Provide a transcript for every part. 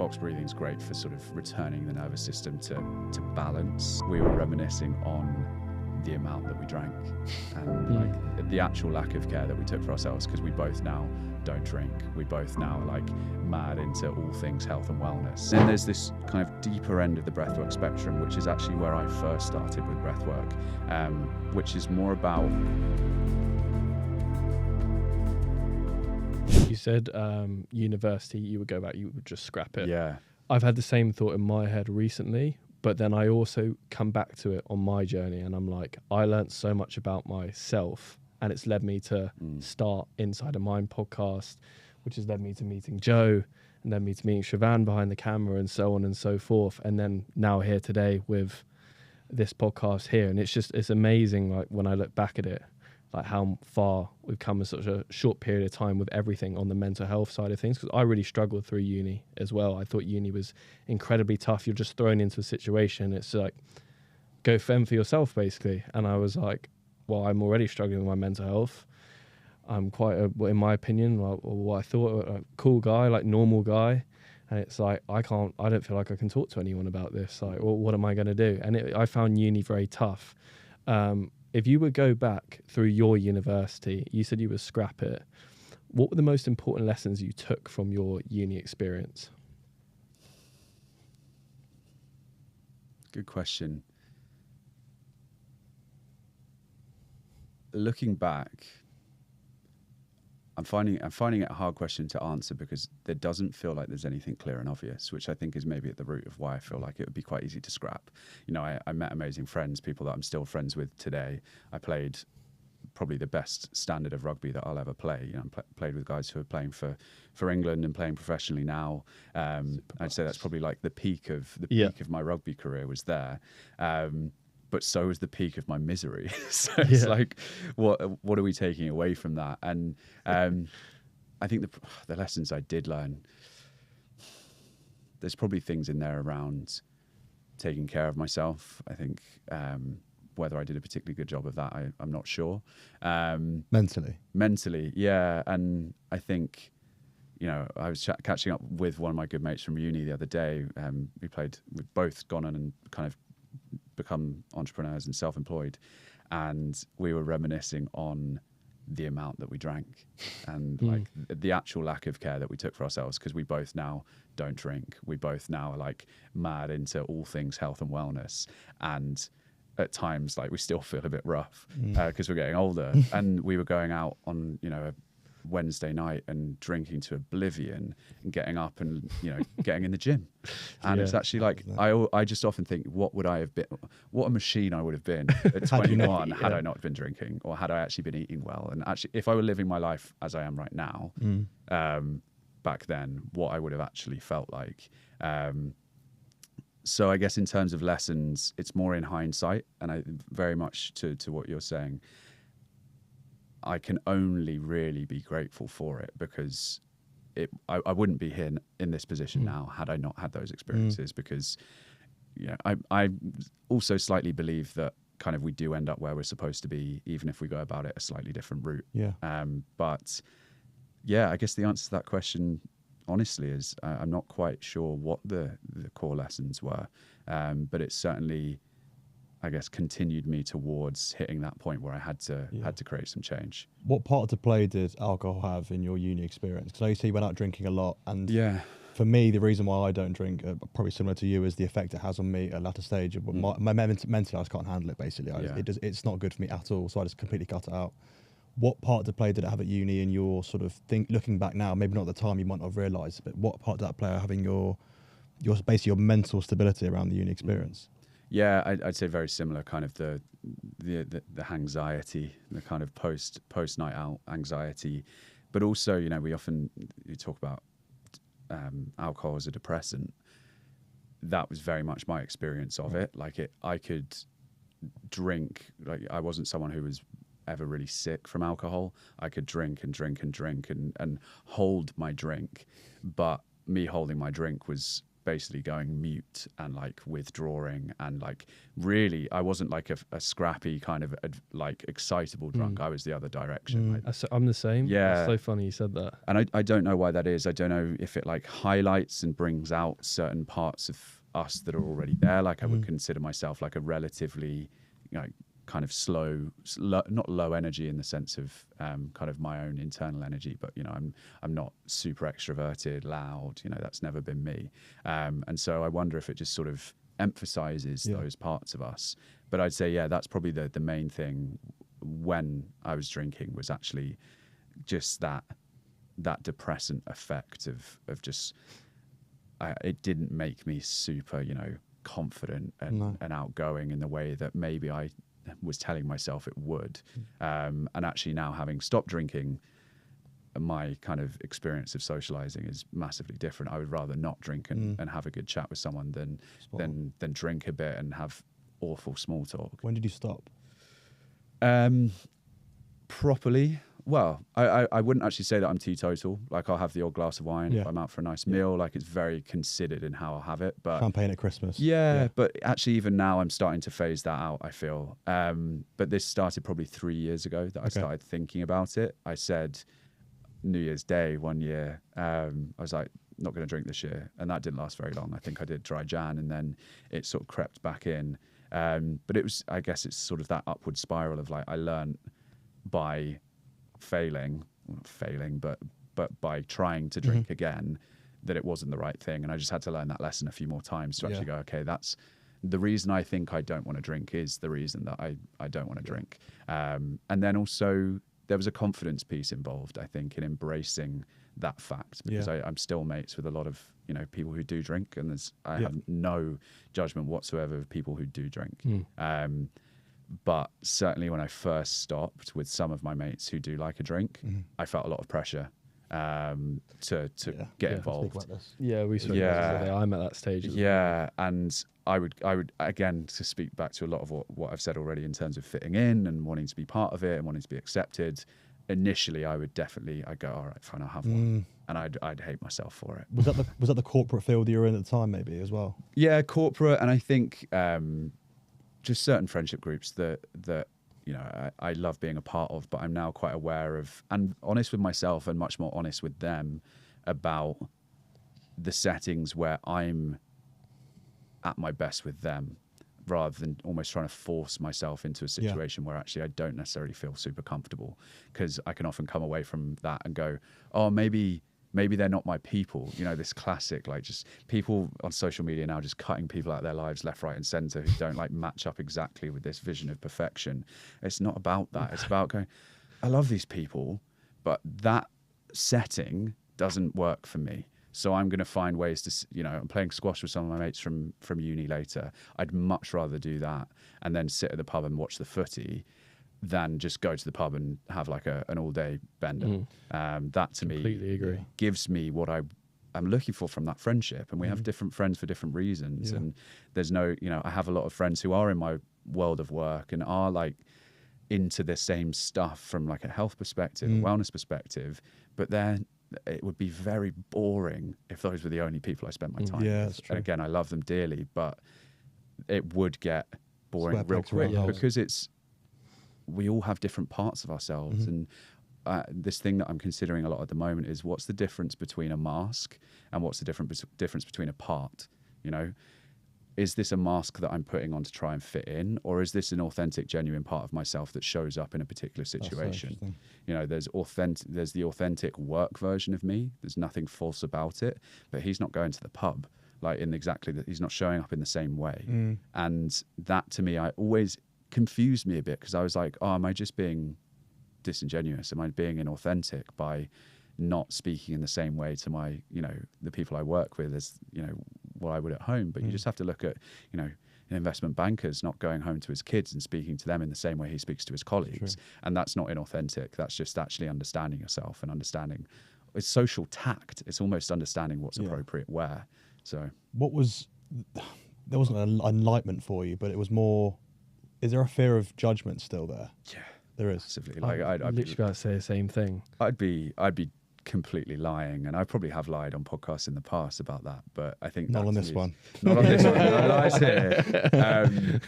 box breathing is great for sort of returning the nervous system to balance. We were reminiscing on the amount that we drank and like the actual lack of care that we took for ourselves, because we both now don't drink. We both now like mad into all things health and wellness. Then there's this kind of deeper end of the breathwork spectrum, which is actually where I first started with breathwork, which is more about... You said university, you would go back, you would just scrap it. Yeah. I've had the same thought in my head recently, but then I also come back to it on my journey and I'm like, I learned so much about myself, and it's led me to start Inside of Mind podcast, which has led me to meeting Joe, and led me to meeting Siobhan behind the camera, and so on and so forth. And then now here today with this podcast here. And it's amazing, like when I look back at it, like how far we've come in such a short period of time with everything on the mental health side of things. Because I really struggled through uni as well. I thought uni was incredibly tough. You're just thrown into a situation. It's like, go fend for yourself, basically. And I was like, well, I'm already struggling with my mental health. I'm quite, in my opinion, like, what I thought, a cool guy, like normal guy. And it's like, I don't feel like I can talk to anyone about this. Like, well, what am I going to do? And I found uni very tough. If you would go back through your university, you said you would scrap it. What were the most important lessons you took from your uni experience? Good question. Looking back, I'm finding it a hard question to answer, because there doesn't feel like there's anything clear and obvious, which I think is maybe at the root of why I feel like it would be quite easy to scrap. You know, I met amazing friends, people that I'm still friends with today. I played probably the best standard of rugby that I'll ever play. You know, played with guys who are playing for England and playing professionally now. I'd say that's probably like the peak of my rugby career was there. But so was the peak of my misery. So it's like, what are we taking away from that? And I think the lessons I did learn, there's probably things in there around taking care of myself. I think whether I did a particularly good job of that, I'm not sure. Mentally, yeah. And I think, you know, I was catching up with one of my good mates from uni the other day. We've both gone on and kind of become entrepreneurs and self-employed, and we were reminiscing on the amount that we drank and like the actual lack of care that we took for ourselves, because we both now don't drink. We both now are like mad into all things health and wellness, and at times like we still feel a bit rough because we're getting older. And we were going out on, you know, a Wednesday night and drinking to oblivion and getting up and, you know, getting in the gym. And it's actually like, I just often think, what would I have been, what a machine I would have been at 21 had I not been drinking, or had I actually been eating well. And actually, if I were living my life as I am right now, back then, what I would have actually felt like. So I guess in terms of lessons, it's more in hindsight, and I very much to what you're saying, I can only really be grateful for it, because I wouldn't be here in this position now had I not had those experiences. Because, you know, I also slightly believe that kind of we do end up where we're supposed to be, even if we go about it a slightly different route. But yeah, I guess the answer to that question, honestly, is I'm not quite sure what the core lessons were, but it certainly, I guess, continued me towards hitting that point where I had to create some change. What part to play did alcohol have in your uni experience? Because I used to you went out drinking a lot, and for me, the reason why I don't drink, probably similar to you, is the effect it has on me at a later stage. Mentally, I just can't handle it. Basically, it's not good for me at all. So I just completely cut it out. What part to play did it have at uni in your sort of looking back now? Maybe not at the time, you might not have realised, but what part did that play having your basically your mental stability around the uni experience? Yeah, I'd say very similar, kind of the anxiety, the kind of post night out anxiety, but also, you know, you talk about alcohol as a depressant. That was very much my experience of it. Like I could drink, like I wasn't someone who was ever really sick from alcohol. I could drink and hold my drink, but me holding my drink was basically going mute and like withdrawing, and like really I wasn't like a scrappy kind of like excitable drunk. I was the other direction. Like, I'm the same. Yeah. It's so funny you said that. And I don't know why that is. I don't know if it like highlights and brings out certain parts of us that are already there. Like I would consider myself like a relatively, you know, kind of slow, not low energy in the sense of kind of my own internal energy, but you know, I'm not super extroverted, loud. You know, that's never been me. And so I wonder if it just sort of emphasizes those parts of us. But I'd say, yeah, that's probably the main thing when I was drinking, was actually just that depressant effect of just it didn't make me super, you know, confident and outgoing in the way that maybe I was telling myself it would. And actually now, having stopped drinking, my kind of experience of socializing is massively different. I would rather not drink and have a good chat with someone than drink a bit and have awful small talk. When did you stop? Properly. Well, I wouldn't actually say that I'm teetotal. Like, I'll have the odd glass of wine if I'm out for a nice meal. Like, it's very considered in how I'll have it. But champagne at Christmas. Yeah, but actually even now I'm starting to phase that out, I feel. But this started probably 3 years ago that I started thinking about it. I said New Year's Day one year, I was like, not going to drink this year. And that didn't last very long. I think I did dry Jan, and then it sort of crept back in. But it was, I guess it's sort of that upward spiral of like, I learned by not failing, but by trying to drink again, that it wasn't the right thing. And I just had to learn that lesson a few more times to actually go, okay, that's the reason I think I don't want to drink is the reason that I don't want to drink. And then also there was a confidence piece involved, I think, in embracing that fact, because I'm still mates with a lot of, you know, people who do drink, and I have no judgment whatsoever of people who do drink. But certainly when I first stopped with some of my mates who do like a drink, I felt a lot of pressure to get involved. Yeah, we spoke about it. I'm at that stage. And I would again, to speak back to a lot of what I've said already in terms of fitting in and wanting to be part of it and wanting to be accepted. Initially, I'd go, all right, fine, I'll have one, and I'd hate myself for it. Was that the corporate field you were in at the time, maybe as well? Yeah, corporate, and I think just certain friendship groups that you know I love being a part of, but I'm now quite aware of and honest with myself, and much more honest with them about the settings where I'm at my best with them, rather than almost trying to force myself into a situation where actually I don't necessarily feel super comfortable, because I can often come away from that and go, oh, maybe they're not my people. You know, this classic, like, just people on social media now just cutting people out of their lives left, right and center who don't like match up exactly with this vision of perfection. It's not about that. It's about going, I love these people, but that setting doesn't work for me. So I'm going to find ways to, you know, I'm playing squash with some of my mates from uni later. I'd much rather do that and then sit at the pub and watch the footy than just go to the pub and have like an all-day bender. That to me gives me what I'm looking for from that friendship. And we have different friends for different reasons. And there's no, you know, I have a lot of friends who are in my world of work and are like into the same stuff from like a health perspective, a wellness perspective, but then it would be very boring if those were the only people I spent my time with. That's true. And again, I love them dearly, but it would get boring real quick because we all have different parts of ourselves. And this thing that I'm considering a lot at the moment is, what's the difference between a mask and what's the difference between a part? You know, is this a mask that I'm putting on to try and fit in, or is this an authentic, genuine part of myself that shows up in a particular situation? You know, there's the authentic work version of me. There's nothing false about it, but he's not going to the pub like in exactly that. He's not showing up in the same way. And that to me, I always confused me a bit, because I was like, oh, am I just being disingenuous? Am I being inauthentic by not speaking in the same way to my, you know, the people I work with as, you know, what I would at home? But you just have to look at, you know, an investment banker's not going home to his kids and speaking to them in the same way he speaks to his colleagues. And that's not inauthentic. That's just actually understanding yourself and understanding. It's social tact. It's almost understanding what's appropriate where. So there wasn't an enlightenment for you, but it was more, is there a fear of judgment still there? Yeah, there is. Massively. Like I'd literally about to say the same thing. I'd be completely lying. And I probably have lied on podcasts in the past about that, but I think not on this one. Not on this one. No lies here.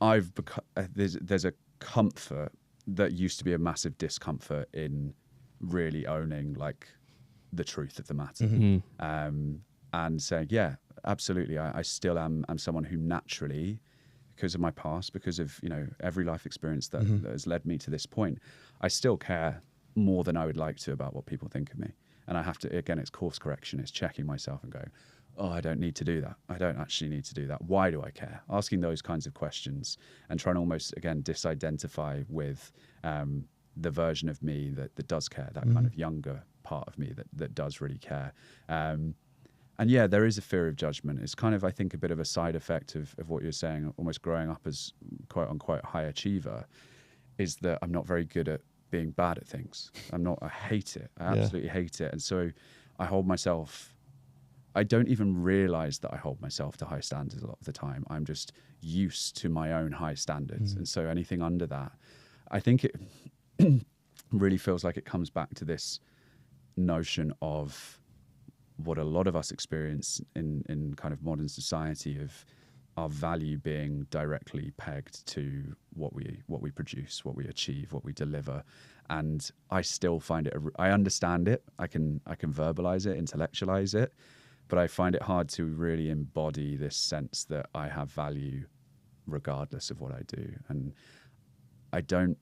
I've become there's a comfort that used to be a massive discomfort in really owning like the truth of the matter, and saying, yeah, absolutely, I still am someone who naturally, because of my past, because of, you know, every life experience that has led me to this point, I still care more than I would like to about what people think of me. And I have to, again, it's course correction, it's checking myself and going, oh, I don't need to do that. I don't actually need to do that. Why do I care? Asking those kinds of questions and trying to almost, again, disidentify with the version of me that does care, that kind of younger part of me that does really care. And yeah, there is a fear of judgment. It's kind of, I think, a bit of a side effect of what you're saying, almost growing up as quote unquote high achiever, is that I'm not very good at being bad at things. I hate it. I absolutely hate it. And so I hold myself, I don't even realize that I hold myself to high standards a lot of the time. I'm just used to my own high standards. And so anything under that, I think it really feels like it comes back to this notion of what a lot of us experience in kind of modern society, of our value being directly pegged to what we produce, what we achieve, what we deliver. And I still find it, I understand it, I can verbalize it, intellectualize it, but I find it hard to really embody this sense that I have value regardless of what I do. And I don't,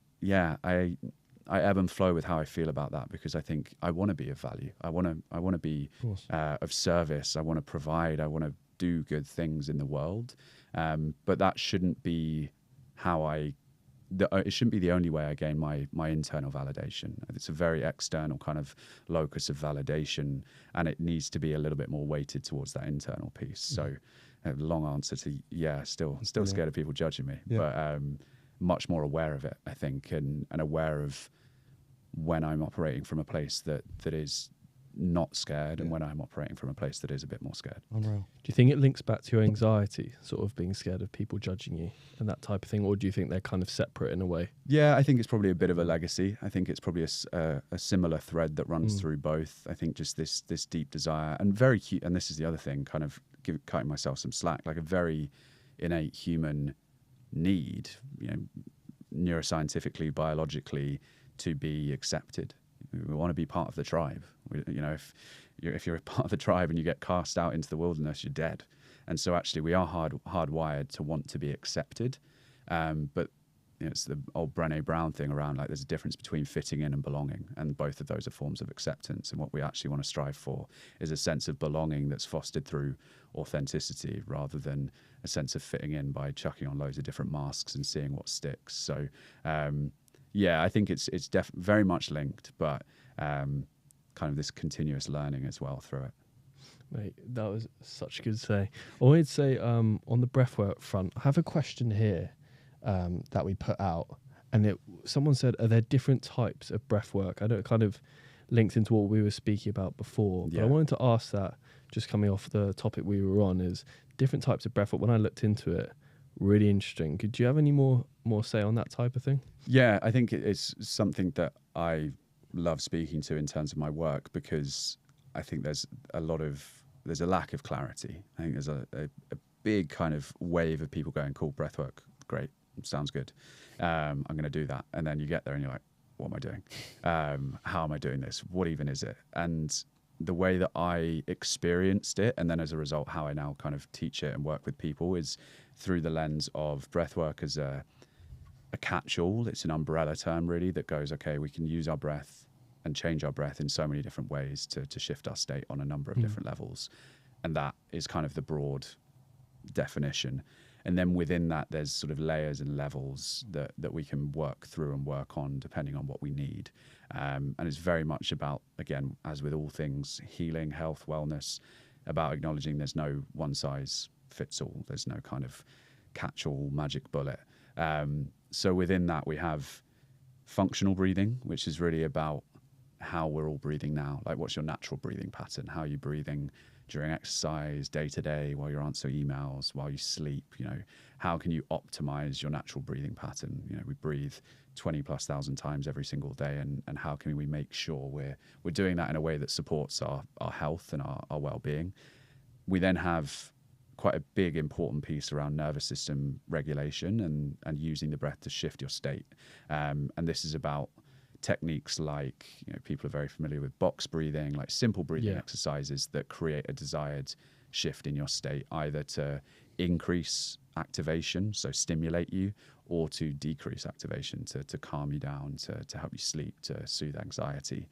I ebb and flow with how I feel about that, because I think I want to be of value. I want to be of service. I want to provide. I want to do good things in the world. But that shouldn't be how it shouldn't be the only way I gain my internal validation. It's a very external kind of locus of validation, and it needs to be a little bit more weighted towards that internal piece. So a long answer to, still scared of people judging me, but much more aware of it, I think, and aware of when I'm operating from a place that is not scared and when I'm operating from a place that is a bit more scared. Unreal. Do you think it links back to your anxiety, sort of being scared of people judging you and that type of thing, or do you think they're kind of separate in a way? Yeah, I think it's probably a bit of a legacy. I think it's probably a similar thread that runs through both. I think just this deep desire, and very cute, and this is the other thing, kind of cutting myself some slack, like a very innate human need, you know, neuroscientifically, biologically, to be accepted. We want to be part of the tribe. You know, if you're a part of the tribe and you get cast out into the wilderness, you're dead. And so actually we are hardwired to want to be accepted. But you know, it's the old Brené Brown thing around, like, there's a difference between fitting in and belonging, and both of those are forms of acceptance. And what we actually want to strive for is a sense of belonging that's fostered through authenticity, rather than a sense of fitting in by chucking on loads of different masks and seeing what sticks. So I think it's very much linked, but kind of this continuous learning as well through it. Mate, that was such a good say. I wanted to say, on the breathwork front, I have a question here that we put out, and someone said, are there different types of breathwork? I know it kind of links into what we were speaking about before, but I wanted to ask that, just coming off the topic we were on, is different types of breathwork. When I looked into it, really interesting. Could you have any more say on that type of thing? Yeah, I think it's something that I love speaking to in terms of my work, because I think there's a lack of clarity. I think there's a big kind of wave of people going, cool, breathwork, great, sounds good. I'm going to do that. And then you get there and you're like, what am I doing? How am I doing this? What even is it? And the way that I experienced it, and then as a result, how I now kind of teach it and work with people, is through the lens of breathwork as a catch-all. It's an umbrella term, really, that goes, okay, we can use our breath and change our breath in so many different ways to shift our state on a number of different levels. And that is kind of the broad definition. And then within that, there's sort of layers and levels that we can work through and work on depending on what we need. And it's very much about, again, as with all things, healing, health, wellness, about acknowledging there's no one size fits all. There's no kind of catch-all magic bullet. So within that, we have functional breathing, which is really about how we're all breathing now. Like, what's your natural breathing pattern? How are you breathing during exercise, day to day, while you're answering emails, while you sleep? You know, how can you optimize your natural breathing pattern? You know, we breathe 20,000+ times every single day, and how can we make sure we're doing that in a way that supports our health and our well-being? We then have quite a big important piece around nervous system regulation and using the breath to shift your state. And this is about techniques like, you know, people are very familiar with box breathing, like simple breathing exercises that create a desired shift in your state, either to increase activation, so stimulate you, or to decrease activation, to calm you down, to help you sleep, to soothe anxiety.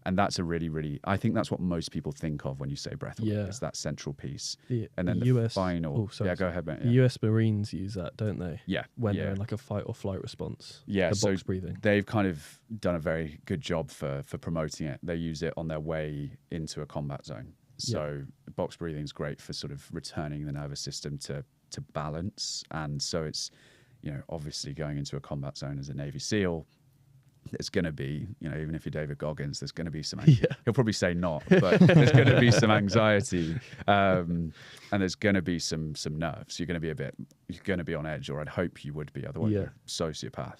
And that's a really, I think that's what most people think of when you say breathwork. Yeah. It's that central piece. And then the final... go ahead, mate. The US Marines use that, don't they? Yeah. When they're in like a fight or flight response. Yeah, the so box breathing. They've kind of done a very good job for promoting it. They use it on their way into a combat zone. So box breathing is great for sort of returning the nervous system to balance. And so it's, you know, obviously going into a combat zone as a Navy SEAL, there's going to be, you know, even if you're David Goggins, there's going to be some, he'll probably say not, but there's going to be some anxiety, and there's going to be some nerves. You're going to be on edge, or I'd hope you would be, otherwise you're a sociopath.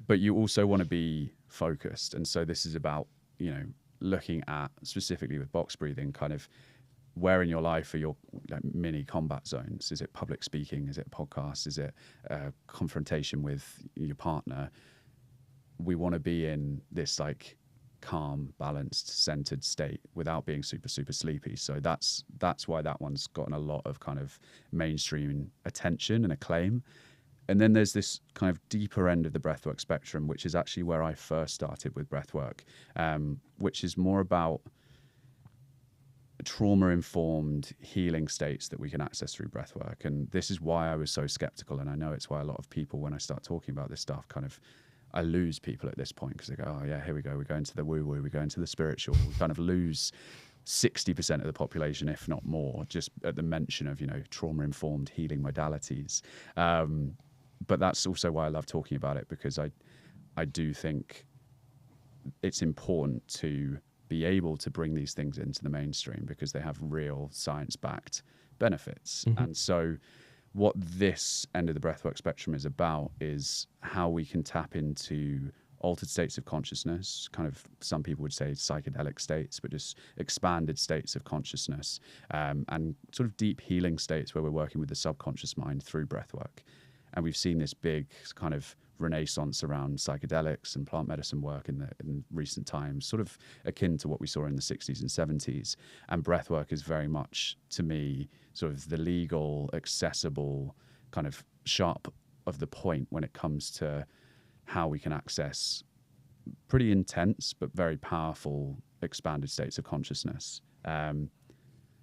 But you also want to be focused. And so this is about, you know, looking at, specifically with box breathing, kind of where in your life are your like mini combat zones? Is it public speaking? Is it podcasts? Is it confrontation with your partner? We want to be in this like calm, balanced, centered state without being super sleepy. So that's why that one's gotten a lot of kind of mainstream attention and acclaim. And then there's this kind of deeper end of the breathwork spectrum, which is actually where I first started with breathwork, which is more about trauma-informed healing states that we can access through breathwork. And this is why I was so skeptical. And I know it's why a lot of people, when I start talking about this stuff, kind of, I lose people at this point, because they go, oh yeah, here we go. We go into the woo-woo, we go into the spiritual. We kind of lose 60% of the population, if not more, just at the mention of, you know, trauma-informed healing modalities. But that's also why I love talking about it, because I do think it's important to be able to bring these things into the mainstream, because they have real science-backed benefits. Mm-hmm. And so what this end of the breathwork spectrum is about is how we can tap into altered states of consciousness, kind of, some people would say psychedelic states, but just expanded states of consciousness, and sort of deep healing states where we're working with the subconscious mind through breathwork. And we've seen this big kind of renaissance around psychedelics and plant medicine work in recent times, sort of akin to what we saw in the 60s and 70s. And breathwork is very much, to me, sort of the legal, accessible, kind of sharp of the point when it comes to how we can access pretty intense but very powerful expanded states of consciousness,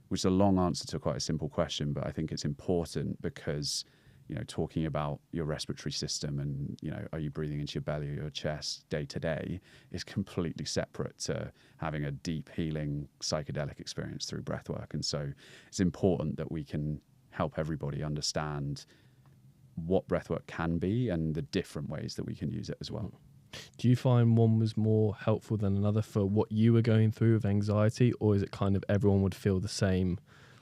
which is a long answer to quite a simple question, but I think it's important because, you know, talking about your respiratory system and, you know, are you breathing into your belly or your chest day to day is completely separate to having a deep healing psychedelic experience through breathwork. And so it's important that we can help everybody understand what breathwork can be and the different ways that we can use it as well. Do you find one was more helpful than another for what you were going through with anxiety, or is it kind of everyone would feel the same,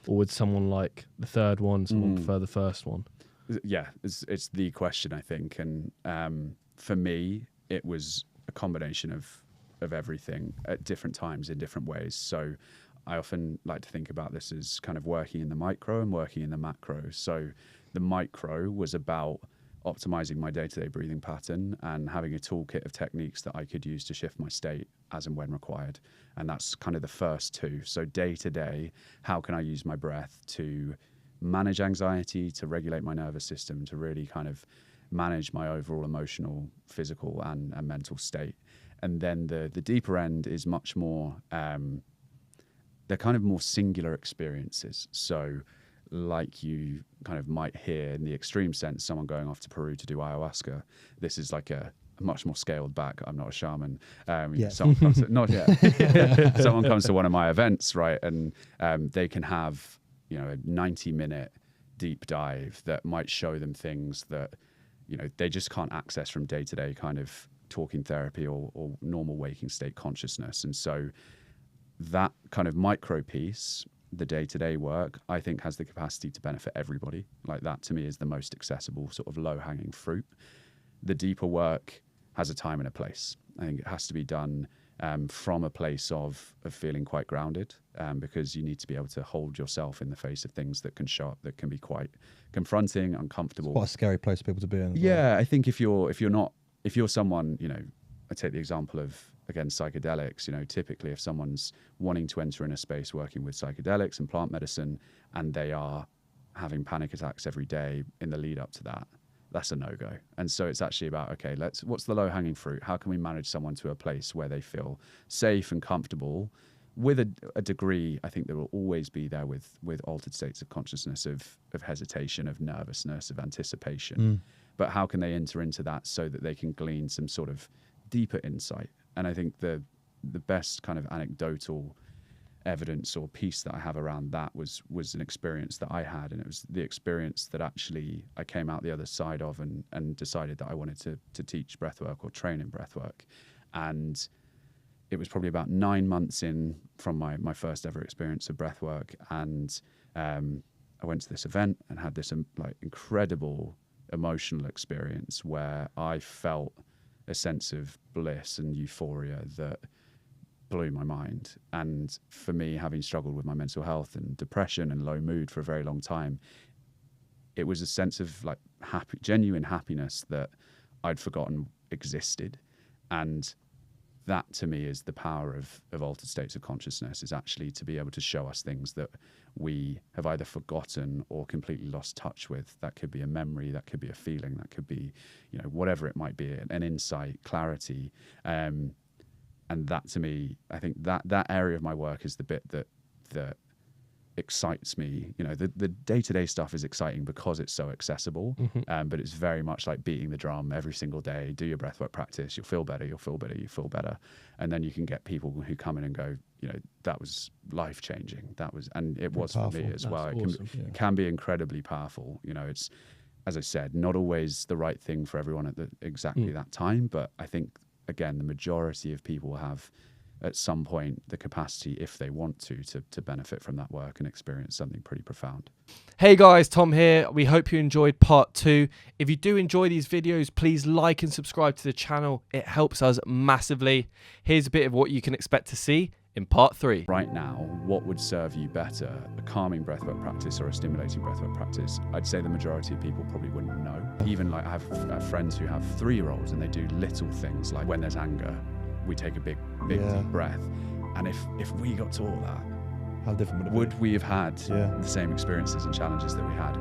or would someone like the third one, someone prefer the first one? Yeah, it's the question, I think. And for me, it was a combination of everything at different times in different ways. So I often like to think about this as kind of working in the micro and working in the macro. So the micro was about optimizing my day-to-day breathing pattern and having a toolkit of techniques that I could use to shift my state as and when required. And that's kind of the first two. So day to day, how can I use my breath to manage anxiety, to regulate my nervous system, to really kind of manage my overall emotional, physical and mental state. And then the deeper end is much more, they're kind of more singular experiences. So like you kind of might hear in the extreme sense, someone going off to Peru to do ayahuasca. This is like a much more scaled back. I'm not a shaman. Someone comes to, not yet. Someone comes to one of my events, right? And they can have, you know, a 90-minute deep dive that might show them things that, you know, they just can't access from day-to-day kind of talking therapy or normal waking state consciousness. And so that kind of micro piece, the day-to-day work, I think has the capacity to benefit everybody. Like that to me is the most accessible sort of low-hanging fruit. The deeper work has a time and a place. I think it has to be done from a place of feeling quite grounded, because you need to be able to hold yourself in the face of things that can show up, that can be quite confronting, uncomfortable. It's quite a scary place for people to be in. Yeah, I think if you're someone, I take the example of, again, psychedelics, typically if someone's wanting to enter in a space working with psychedelics and plant medicine, and they are having panic attacks every day in the lead up to that, that's a no-go. And so it's actually about, okay, what's the low-hanging fruit? How can we manage someone to a place where they feel safe and comfortable with a degree, I think there will always be there with altered states of consciousness, of hesitation, of nervousness, of anticipation. But how can they enter into that so that they can glean some sort of deeper insight? And I think the best kind of anecdotal evidence or piece that I have around that was an experience that I had, and it was the experience that actually I came out the other side of and decided that I wanted to teach breathwork or train in breathwork. And it was probably about 9 months in from my first ever experience of breathwork, and I went to this event and had this like incredible emotional experience where I felt a sense of bliss and euphoria that blew my mind. And for me, having struggled with my mental health and depression and low mood for a very long time, it was a sense of like genuine happiness that I'd forgotten existed. And that to me is the power of altered states of consciousness, is actually to be able to show us things that we have either forgotten or completely lost touch with. That could be a memory, that could be a feeling, that could be, whatever it might be, an insight, clarity. And that to me, I think that area of my work is the bit that excites me. The day-to-day stuff is exciting because it's so accessible, but it's very much like beating the drum every single day. Do your breathwork practice, you'll feel better, you'll feel better, you feel better. And then you can get people who come in and go, that was life-changing. And it was for me as well. It can be incredibly powerful. It's, as I said, not always the right thing for everyone at exactly that time, but I think, again, the majority of people have at some point the capacity, if they want to benefit from that work and experience something pretty profound. Hey guys, Tom here. We hope you enjoyed part 2. If you do enjoy these videos, please like and subscribe to the channel. It helps us massively. Here's a bit of what you can expect to see in part 3. Right now, what would serve you better, a calming breathwork practice or a stimulating breathwork practice? I'd say the majority of people probably wouldn't know. Even like I have friends who have 3-year-olds and they do little things like when there's anger, we take a big deep breath. And if we got to all that, how different would we have had the same experiences and challenges that we had?